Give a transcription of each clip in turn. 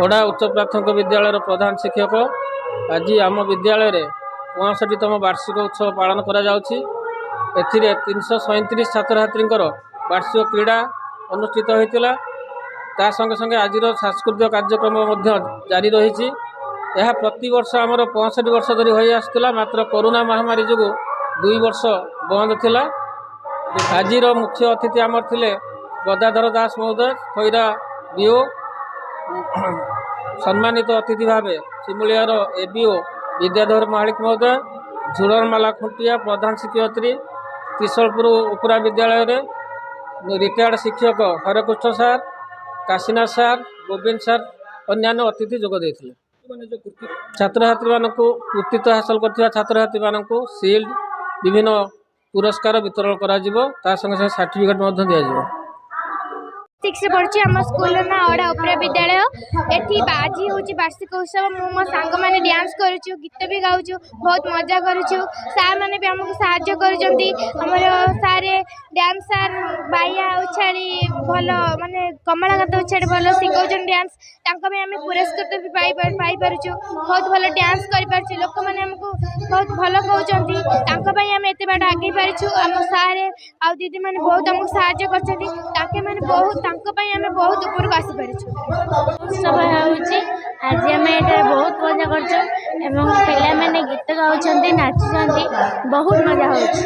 Voda उच्च प्राथमिक विद्यालय प्रधान शिक्षक। आज आम विद्यालय 65तम वार्षिक उत्सव पालन करा जाउछि। एथिरे 337 छात्र छात्री वार्षिक क्रीड़ा अनुष्ठित होइतिला। ता संगे संगे आज सांस्कृतिक कार्यक्रम जारी रही। यह प्रति वर्ष आमर 65 वर्ष धरी हो आसुला, मात्र कोरोना महामारी जो 2 वर्ष बंद थिला। आज मुख्य अतिथि आमर थिले गदाधर दास महोदय खैरा बीओ, सम्मानित अतिथि भावे सिमुलियार एबीओ विद्याधर महालिक महोदय, झुलरमाला खुंटिया प्रधान शिक्षयत्री, त्रिशूलपुर उपरा विद्यालय रिटायर्ड शिक्षक हरकृष्ण सार, काशीनाथ सार, गोविंद सार अन्यान्य अतिथि जोग देथिले। छात्र छात्री मानकु कृतित्व हासिल करथिबा छात्र छात्री मानकु सील्ड विभिन्न पुरस्कार वितरण करा जिवो। ता संगे संगे सर्टिफिकेट मध्य दिया जिवो। 6 पढ़ी आम स्कूल ना ओडा उपरा विद्यालय। एठी आज हूँ वार्षिक उत्सव। मो सांग मैंने डांस करुचु, गीत भी गाउचु, बहुत मजा करुचु। सार मैंने भी आमको साहाय्य करुचंती। हमर सारे डांस सार बाया उछाड़ी भल माने कमलाकांत उछाड़ी भल शिखौचन डांस। तांका भी आम पुरस्कृत भी पाई पारुचु। बहुत भल डांस करि पारछु। लोक माने हमको बहुत भल कहउचंती। तांका पई आम एते बाट आगे पारछु। आम सार आ दीदी माने बहुत हमको साहाय्य करचंती। ताके माने बहुत आम बहुत ऊपर को आसी पारिछु। उत्सव होउची आज आम एटा बहुत मजा करछु एवं पिला माने गीत गाउछंती, नाचुछंती, बहुत मजा होउची।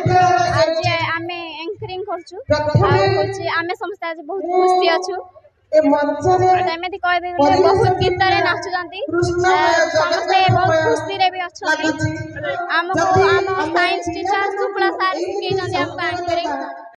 आज आम एंकरिंग करछु आ होउची आम समस्त आज बहुत खुशी अछु। एमती कहबे बहुत गीत रे नाचुछंती, समस्ते बहुत खुशी रे भी अछंती। हमको आम साइंस टीचर शुक्ला सार सिखैछंती हमको एंकरिंग।